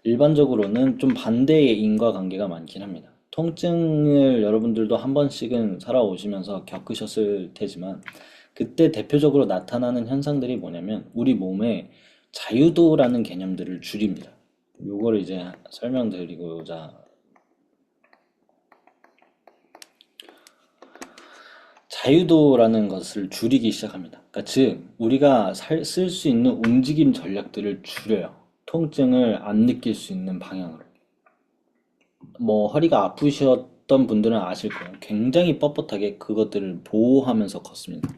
일반적으로는 좀 반대의 인과관계가 많긴 합니다. 통증을 여러분들도 한 번씩은 살아오시면서 겪으셨을 테지만 그때 대표적으로 나타나는 현상들이 뭐냐면 우리 몸의 자유도라는 개념들을 줄입니다. 요거를 이제 설명드리고자 자유도라는 것을 줄이기 시작합니다. 그러니까 즉 우리가 쓸 수 있는 움직임 전략들을 줄여요. 통증을 안 느낄 수 있는 방향으로. 뭐 허리가 아프셨던 분들은 아실 거예요. 굉장히 뻣뻣하게 그것들을 보호하면서 걷습니다.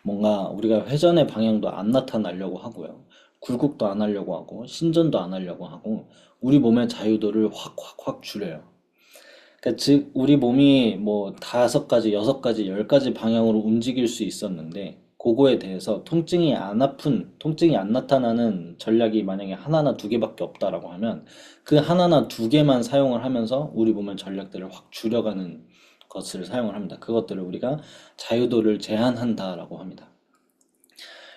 뭔가 우리가 회전의 방향도 안 나타나려고 하고요. 굴곡도 안 하려고 하고 신전도 안 하려고 하고 우리 몸의 자유도를 확 줄여요. 그러니까 즉 우리 몸이 뭐 5가지, 6가지, 10가지 방향으로 움직일 수 있었는데 그거에 대해서 통증이 안 나타나는 전략이 만약에 하나나 두 개밖에 없다라고 하면 그 하나나 두 개만 사용을 하면서 우리 몸의 전략들을 확 줄여가는 것을 사용을 합니다. 그것들을 우리가 자유도를 제한한다라고 합니다.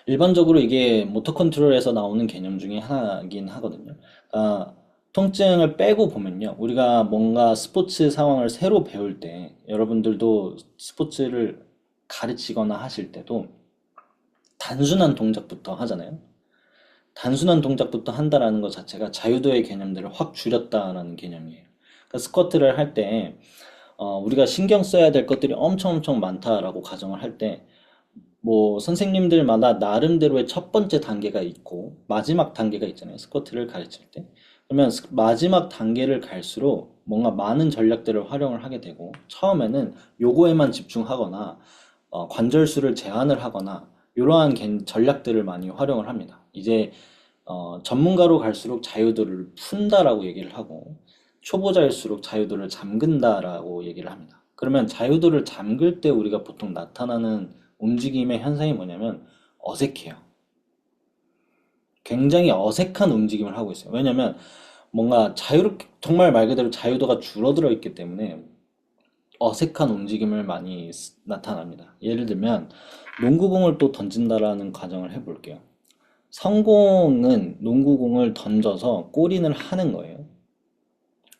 일반적으로 이게 모터 컨트롤에서 나오는 개념 중에 하나이긴 하거든요. 통증을 빼고 보면요. 우리가 뭔가 스포츠 상황을 새로 배울 때 여러분들도 스포츠를 가르치거나 하실 때도 단순한 동작부터 하잖아요. 단순한 동작부터 한다라는 것 자체가 자유도의 개념들을 확 줄였다라는 개념이에요. 그러니까 스쿼트를 할 때 우리가 신경 써야 될 것들이 엄청 많다라고 가정을 할 때 뭐 선생님들마다 나름대로의 첫 번째 단계가 있고 마지막 단계가 있잖아요. 스쿼트를 가르칠 때. 그러면 마지막 단계를 갈수록 뭔가 많은 전략들을 활용을 하게 되고 처음에는 요거에만 집중하거나 관절 수를 제한을 하거나 이러한 전략들을 많이 활용을 합니다. 이제 전문가로 갈수록 자유도를 푼다라고 얘기를 하고 초보자일수록 자유도를 잠근다라고 얘기를 합니다. 그러면 자유도를 잠글 때 우리가 보통 나타나는 움직임의 현상이 뭐냐면 어색해요. 굉장히 어색한 움직임을 하고 있어요. 왜냐면 뭔가 정말 말 그대로 자유도가 줄어들어 있기 때문에 어색한 움직임을 많이 나타납니다. 예를 들면 농구공을 또 던진다라는 가정을 해볼게요. 성공은 농구공을 던져서 골인을 하는 거예요.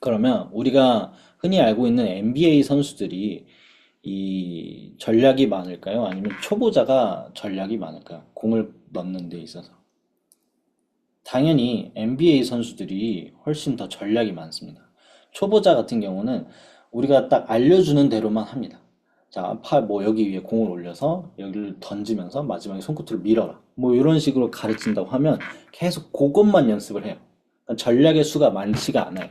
그러면 우리가 흔히 알고 있는 NBA 선수들이 이 전략이 많을까요? 아니면 초보자가 전략이 많을까요? 공을 넣는 데 있어서. 당연히 NBA 선수들이 훨씬 더 전략이 많습니다. 초보자 같은 경우는 우리가 딱 알려주는 대로만 합니다. 자, 뭐 여기 위에 공을 올려서 여기를 던지면서 마지막에 손끝으로 밀어라. 뭐 이런 식으로 가르친다고 하면 계속 그것만 연습을 해요. 그러니까 전략의 수가 많지가 않아요.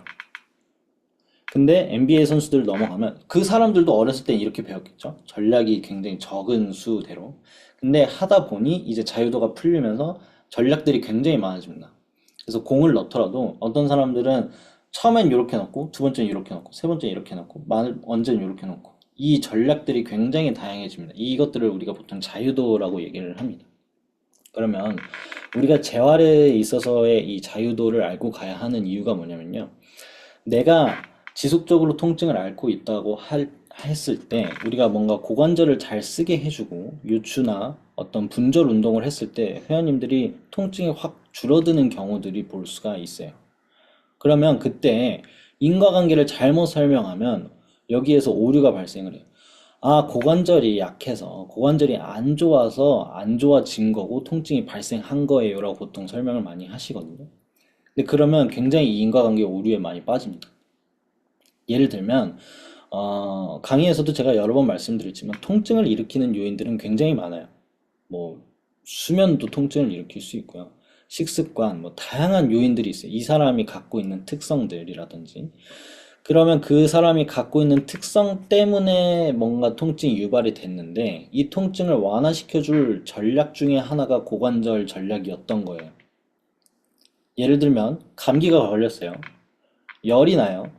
근데 NBA 선수들 넘어가면 그 사람들도 어렸을 때 이렇게 배웠겠죠. 전략이 굉장히 적은 수대로. 근데 하다 보니 이제 자유도가 풀리면서 전략들이 굉장히 많아집니다. 그래서 공을 넣더라도 어떤 사람들은 처음엔 이렇게 넣고 두 번째는 이렇게 넣고 세 번째는 이렇게 넣고 언제는 이렇게 넣고 이 전략들이 굉장히 다양해집니다. 이것들을 우리가 보통 자유도라고 얘기를 합니다. 그러면 우리가 재활에 있어서의 이 자유도를 알고 가야 하는 이유가 뭐냐면요. 내가 지속적으로 통증을 앓고 있다고 했을 때 우리가 뭔가 고관절을 잘 쓰게 해주고 요추나 어떤 분절 운동을 했을 때 회원님들이 통증이 확 줄어드는 경우들이 볼 수가 있어요. 그러면 그때 인과관계를 잘못 설명하면 여기에서 오류가 발생을 해요. 아, 고관절이 약해서 고관절이 안 좋아서 안 좋아진 거고 통증이 발생한 거예요라고 보통 설명을 많이 하시거든요. 근데 그러면 굉장히 이 인과관계 오류에 많이 빠집니다. 예를 들면 강의에서도 제가 여러 번 말씀드렸지만 통증을 일으키는 요인들은 굉장히 많아요. 뭐 수면도 통증을 일으킬 수 있고요. 식습관, 뭐 다양한 요인들이 있어요. 이 사람이 갖고 있는 특성들이라든지. 그러면 그 사람이 갖고 있는 특성 때문에 뭔가 통증이 유발이 됐는데 이 통증을 완화시켜줄 전략 중에 하나가 고관절 전략이었던 거예요. 예를 들면 감기가 걸렸어요. 열이 나요.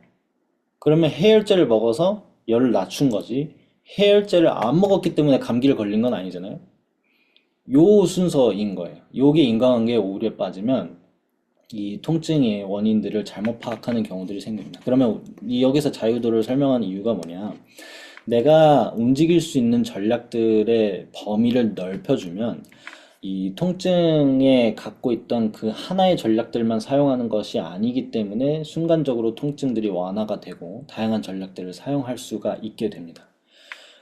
그러면 해열제를 먹어서 열을 낮춘 거지. 해열제를 안 먹었기 때문에 감기를 걸린 건 아니잖아요. 요 순서인 거예요. 요게 인과관계 오류에 빠지면 이 통증의 원인들을 잘못 파악하는 경우들이 생깁니다. 그러면 여기서 자유도를 설명하는 이유가 뭐냐? 내가 움직일 수 있는 전략들의 범위를 넓혀주면 이 통증에 갖고 있던 그 하나의 전략들만 사용하는 것이 아니기 때문에 순간적으로 통증들이 완화가 되고 다양한 전략들을 사용할 수가 있게 됩니다.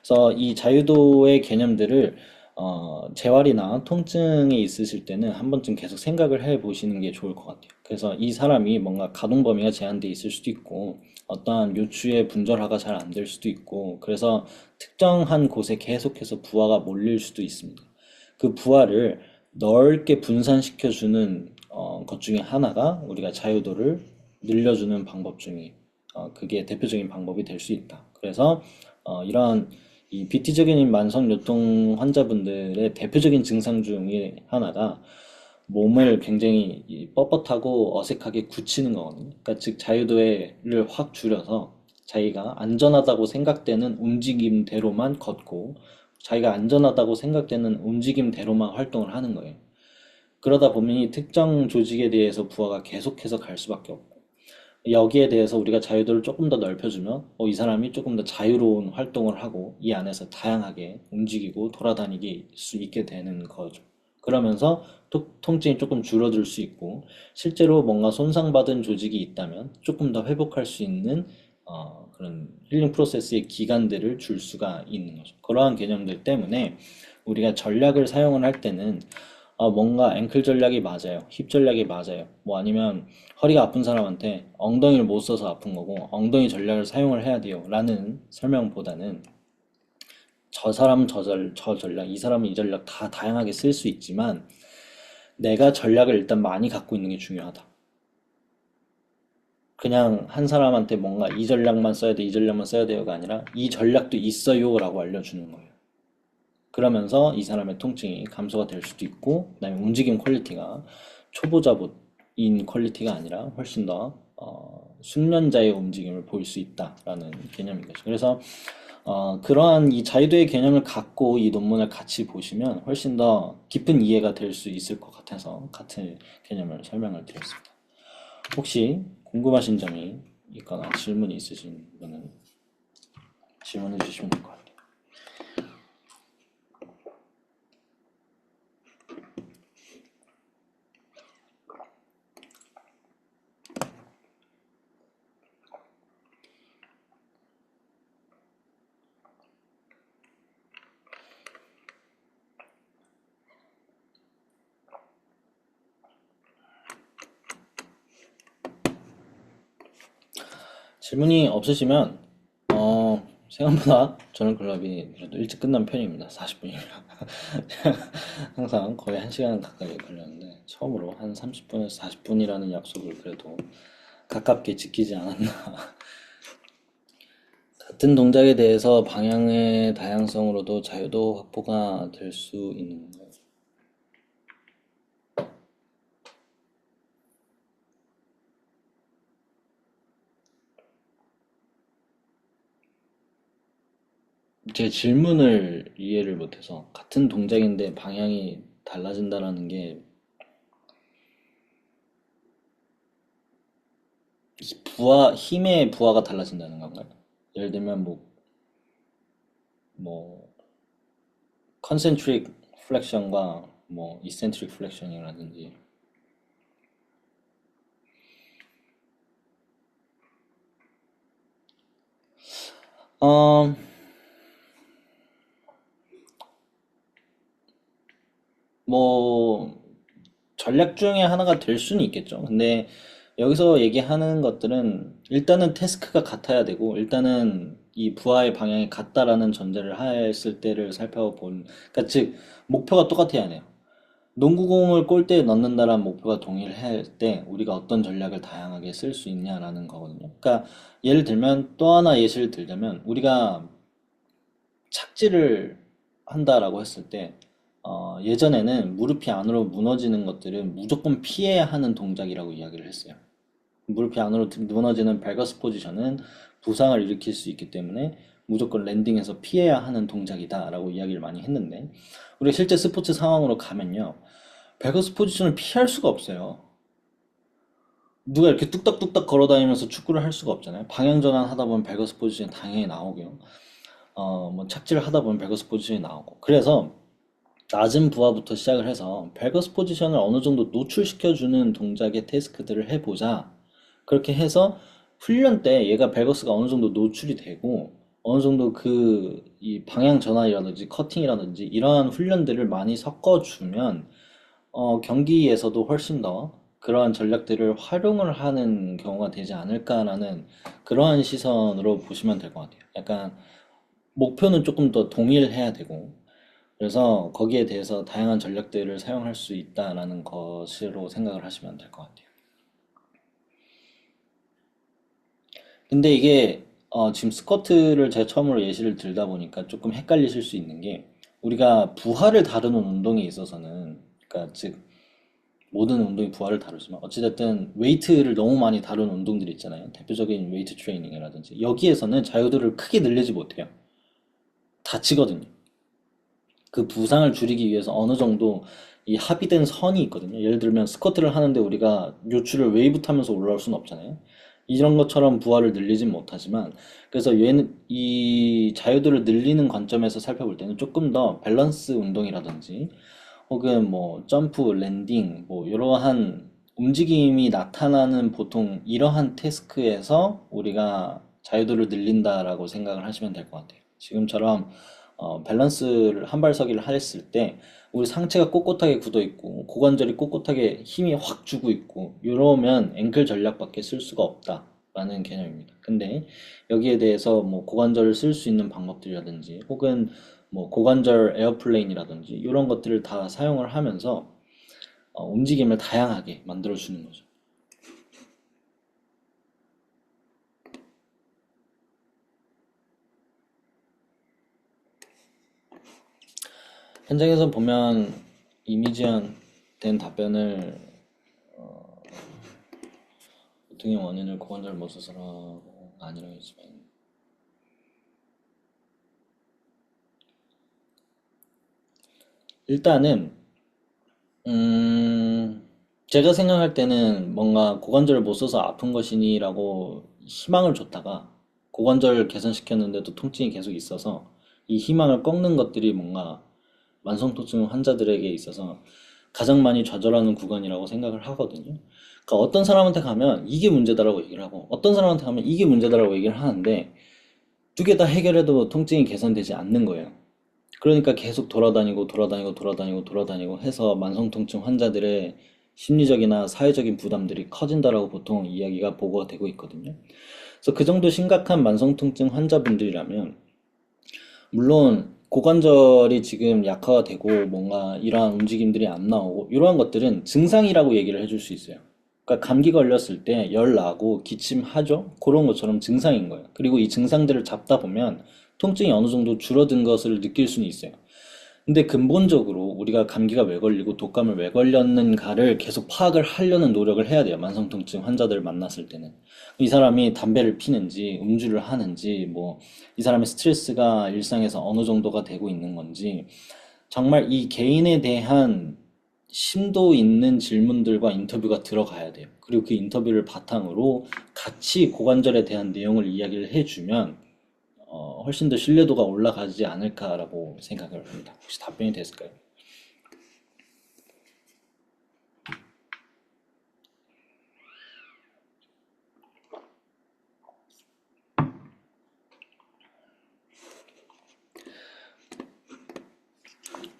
그래서 이 자유도의 개념들을 재활이나 통증이 있으실 때는 한 번쯤 계속 생각을 해 보시는 게 좋을 것 같아요. 그래서 이 사람이 뭔가 가동 범위가 제한돼 있을 수도 있고 어떠한 요추의 분절화가 잘 안 될 수도 있고 그래서 특정한 곳에 계속해서 부하가 몰릴 수도 있습니다. 그 부하를 넓게 분산시켜주는 것 중에 하나가 우리가 자유도를 늘려주는 방법 중에 그게 대표적인 방법이 될 수 있다. 그래서 이러한 이 비티적인 만성요통 환자분들의 대표적인 증상 중에 하나가 몸을 굉장히 뻣뻣하고 어색하게 굳히는 거거든요. 그러니까 즉 자유도를 확 줄여서 자기가 안전하다고 생각되는 움직임대로만 걷고 자기가 안전하다고 생각되는 움직임대로만 활동을 하는 거예요. 그러다 보면 이 특정 조직에 대해서 부하가 계속해서 갈 수밖에 없고 여기에 대해서 우리가 자유도를 조금 더 넓혀주면 이 사람이 조금 더 자유로운 활동을 하고 이 안에서 다양하게 움직이고 돌아다니게 수 있게 되는 거죠. 그러면서 통증이 조금 줄어들 수 있고 실제로 뭔가 손상받은 조직이 있다면 조금 더 회복할 수 있는 그런 힐링 프로세스의 기간들을 줄 수가 있는 거죠. 그러한 개념들 때문에 우리가 전략을 사용을 할 때는 뭔가 앵클 전략이 맞아요. 힙 전략이 맞아요. 뭐 아니면 허리가 아픈 사람한테 엉덩이를 못 써서 아픈 거고 엉덩이 전략을 사용을 해야 돼요. 라는 설명보다는 저 사람은 저 전략, 이 사람은 이 전략 다 다양하게 쓸 수 있지만 내가 전략을 일단 많이 갖고 있는 게 중요하다. 그냥 한 사람한테 뭔가 이 전략만 써야 돼, 이 전략만 써야 돼요가 아니라 이 전략도 있어요 라고 알려주는 거예요. 그러면서 이 사람의 통증이 감소가 될 수도 있고, 그다음에 움직임 퀄리티가 초보자인 퀄리티가 아니라 훨씬 더 숙련자의 움직임을 보일 수 있다라는 개념인 거죠. 그래서 그러한 이 자유도의 개념을 갖고 이 논문을 같이 보시면 훨씬 더 깊은 이해가 될 수 있을 것 같아서 같은 개념을 설명을 드렸습니다. 혹시 궁금하신 점이 있거나 질문이 있으신 분은 질문해 주시면 될 것 같아요. 질문이 없으시면 생각보다 저는 클럽이 그래도 일찍 끝난 편입니다. 40분이면. 항상 거의 1시간 가까이 걸렸는데 처음으로 한 30분에서 40분이라는 약속을 그래도 가깝게 지키지 않았나. 같은 동작에 대해서 방향의 다양성으로도 자유도 확보가 될 수 있는 건가요? 제 질문을 이해를 못해서 같은 동작인데 방향이 달라진다라는 게 힘의 부하가 달라진다는 건가요? 예를 들면 뭐 컨센트릭 플렉션과 뭐 이센트릭 플렉션이라든지 어, 뭐 전략 중에 하나가 될 수는 있겠죠. 근데 여기서 얘기하는 것들은 일단은 태스크가 같아야 되고 일단은 이 부하의 방향이 같다라는 전제를 했을 때를 살펴본 그러니까 즉 목표가 똑같아야 해요. 농구공을 골대에 넣는다라는 목표가 동일할 때 우리가 어떤 전략을 다양하게 쓸 수 있냐라는 거거든요. 그러니까 예를 들면 또 하나 예시를 들자면 우리가 착지를 한다라고 했을 때 예전에는 무릎이 안으로 무너지는 것들은 무조건 피해야 하는 동작이라고 이야기를 했어요. 무릎이 안으로 무너지는 벨거스 포지션은 부상을 일으킬 수 있기 때문에 무조건 랜딩해서 피해야 하는 동작이다라고 이야기를 많이 했는데 우리가 실제 스포츠 상황으로 가면요. 벨거스 포지션을 피할 수가 없어요. 누가 이렇게 뚝딱뚝딱 걸어다니면서 축구를 할 수가 없잖아요. 방향 전환 하다 보면 벨거스 포지션이 당연히 나오고요. 뭐 착지를 하다 보면 벨거스 포지션이 나오고. 그래서 낮은 부하부터 시작을 해서 벨거스 포지션을 어느 정도 노출시켜주는 동작의 태스크들을 해보자. 그렇게 해서 훈련 때 얘가 벨거스가 어느 정도 노출이 되고 어느 정도 이 방향 전환이라든지 커팅이라든지 이러한 훈련들을 많이 섞어주면 경기에서도 훨씬 더 그러한 전략들을 활용을 하는 경우가 되지 않을까라는 그러한 시선으로 보시면 될 것 같아요. 약간 목표는 조금 더 동일해야 되고 그래서 거기에 대해서 다양한 전략들을 사용할 수 있다라는 것으로 생각을 하시면 될 것 같아요. 근데 이게 지금 스쿼트를 제가 처음으로 예시를 들다 보니까 조금 헷갈리실 수 있는 게 우리가 부하를 다루는 운동에 있어서는 그러니까 즉 모든 운동이 부하를 다루지만 어찌됐든 웨이트를 너무 많이 다루는 운동들이 있잖아요. 대표적인 웨이트 트레이닝이라든지 여기에서는 자유도를 크게 늘리지 못해요. 다치거든요. 그 부상을 줄이기 위해서 어느 정도 이 합의된 선이 있거든요. 예를 들면 스쿼트를 하는데 우리가 요추를 웨이브 타면서 올라올 수는 없잖아요. 이런 것처럼 부하를 늘리진 못하지만 그래서 얘는 이 자유도를 늘리는 관점에서 살펴볼 때는 조금 더 밸런스 운동이라든지 혹은 뭐 점프, 랜딩 뭐 이러한 움직임이 나타나는 보통 이러한 태스크에서 우리가 자유도를 늘린다라고 생각을 하시면 될 것 같아요. 지금처럼 밸런스를 한발서기를 했을 때 우리 상체가 꼿꼿하게 굳어 있고 고관절이 꼿꼿하게 힘이 확 주고 있고 이러면 앵클 전략밖에 쓸 수가 없다라는 개념입니다. 근데 여기에 대해서 뭐 고관절을 쓸 수 있는 방법들이라든지 혹은 뭐 고관절 에어플레인이라든지 이런 것들을 다 사용을 하면서 움직임을 다양하게 만들어 주는 거죠. 현장에서 보면 이미지한 된 답변을 등의 원인을 고관절 못 써서라고 아니라고 했지만 일단은 음, 제가 생각할 때는 뭔가 고관절을 못 써서 아픈 것이니라고 희망을 줬다가 고관절 개선시켰는데도 통증이 계속 있어서 이 희망을 꺾는 것들이 뭔가 만성통증 환자들에게 있어서 가장 많이 좌절하는 구간이라고 생각을 하거든요. 그러니까 어떤 사람한테 가면 이게 문제다라고 얘기를 하고 어떤 사람한테 가면 이게 문제다라고 얘기를 하는데 두 개 다 해결해도 통증이 개선되지 않는 거예요. 그러니까 계속 돌아다니고 돌아다니고 돌아다니고 돌아다니고 해서 만성통증 환자들의 심리적이나 사회적인 부담들이 커진다라고 보통 이야기가 보고가 되고 있거든요. 그래서 그 정도 심각한 만성통증 환자분들이라면 물론 고관절이 지금 약화가 되고 뭔가 이러한 움직임들이 안 나오고 이러한 것들은 증상이라고 얘기를 해줄 수 있어요. 그러니까 감기 걸렸을 때 열 나고 기침하죠? 그런 것처럼 증상인 거예요. 그리고 이 증상들을 잡다 보면 통증이 어느 정도 줄어든 것을 느낄 수는 있어요. 근데 근본적으로 우리가 감기가 왜 걸리고 독감을 왜 걸렸는가를 계속 파악을 하려는 노력을 해야 돼요. 만성통증 환자들을 만났을 때는. 이 사람이 담배를 피는지, 음주를 하는지, 뭐, 이 사람의 스트레스가 일상에서 어느 정도가 되고 있는 건지, 정말 이 개인에 대한 심도 있는 질문들과 인터뷰가 들어가야 돼요. 그리고 그 인터뷰를 바탕으로 같이 고관절에 대한 내용을 이야기를 해주면 훨씬 더 신뢰도가 올라가지 않을까라고 생각을 합니다. 혹시 답변이 됐을까요?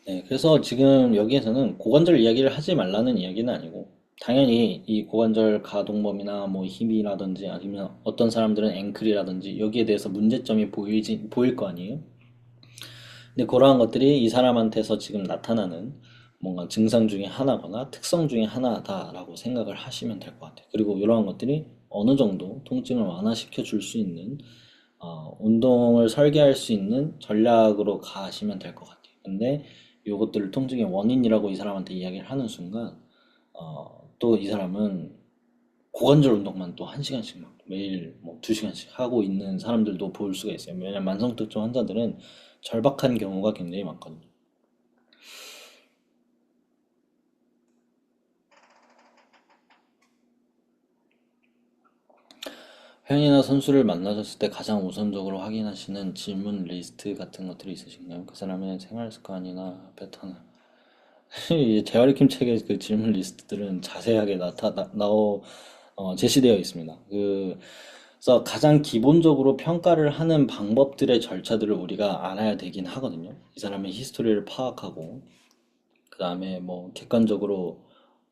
네, 그래서 지금 여기에서는 고관절 이야기를 하지 말라는 이야기는 아니고, 당연히 이 고관절 가동범위나 뭐 힘이라든지 아니면 어떤 사람들은 앵클이라든지 여기에 대해서 문제점이 보일 거 아니에요? 근데 그러한 것들이 이 사람한테서 지금 나타나는 뭔가 증상 중에 하나거나 특성 중에 하나다라고 생각을 하시면 될 것 같아요. 그리고 이러한 것들이 어느 정도 통증을 완화시켜 줄 수 있는 운동을 설계할 수 있는 전략으로 가시면 될 것 같아요. 근데 이것들을 통증의 원인이라고 이 사람한테 이야기를 하는 순간 또 이 사람은 고관절 운동만 또 1시간씩 막 매일 뭐 2시간씩 하고 있는 사람들도 볼 수가 있어요. 왜냐면 만성특정 환자들은 절박한 경우가 굉장히 많거든요. 회원이나 선수를 만나셨을 때 가장 우선적으로 확인하시는 질문 리스트 같은 것들이 있으신가요? 그 사람의 생활 습관이나 패턴. 이 재활의킴 책의 그 질문 리스트들은 자세하게 제시되어 있습니다. 그래서 가장 기본적으로 평가를 하는 방법들의 절차들을 우리가 알아야 되긴 하거든요. 이 사람의 히스토리를 파악하고, 그 다음에 뭐 객관적으로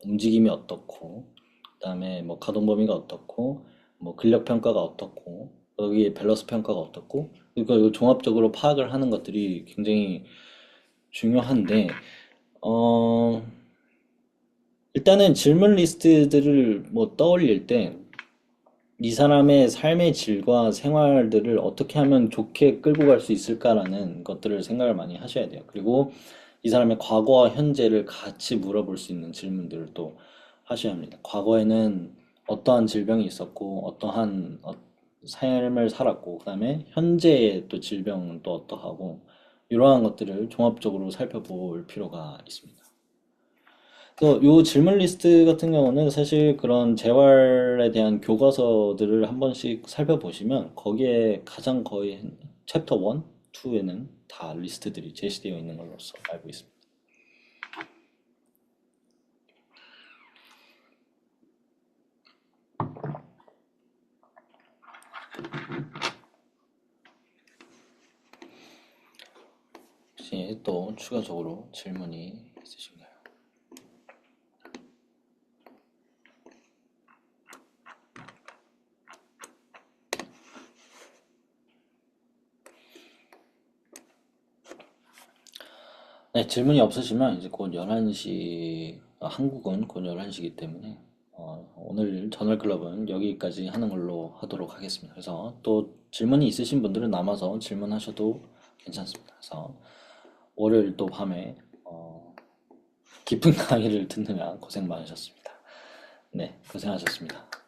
움직임이 어떻고, 그 다음에 뭐 가동 범위가 어떻고, 뭐 근력 평가가 어떻고, 여기 밸런스 평가가 어떻고, 그러니까 이거 종합적으로 파악을 하는 것들이 굉장히 중요한데, 어, 일단은 질문 리스트들을 뭐 떠올릴 때 이 사람의 삶의 질과 생활들을 어떻게 하면 좋게 끌고 갈 수 있을까라는 것들을 생각을 많이 하셔야 돼요. 그리고 이 사람의 과거와 현재를 같이 물어볼 수 있는 질문들을 또 하셔야 합니다. 과거에는 어떠한 질병이 있었고, 어떠한 삶을 살았고, 그다음에 현재의 또 질병은 또 어떠하고, 이러한 것들을 종합적으로 살펴볼 필요가 있습니다. 그래서 요 질문 리스트 같은 경우는 사실 그런 재활에 대한 교과서들을 한 번씩 살펴보시면 거기에 가장 거의 챕터 1, 2에는 다 리스트들이 제시되어 있는 걸로서 알고 있습니다. 혹시 또 추가적으로 질문이 있으신가요? 네, 질문이 없으시면 이제 곧 11시, 한국은 곧 11시이기 때문에 오늘 저널클럽은 여기까지 하는 걸로 하도록 하겠습니다. 그래서 또 질문이 있으신 분들은 남아서 질문하셔도 괜찮습니다. 그래서 월요일 또 밤에 깊은 강의를 듣느라 고생 많으셨습니다. 네, 고생하셨습니다.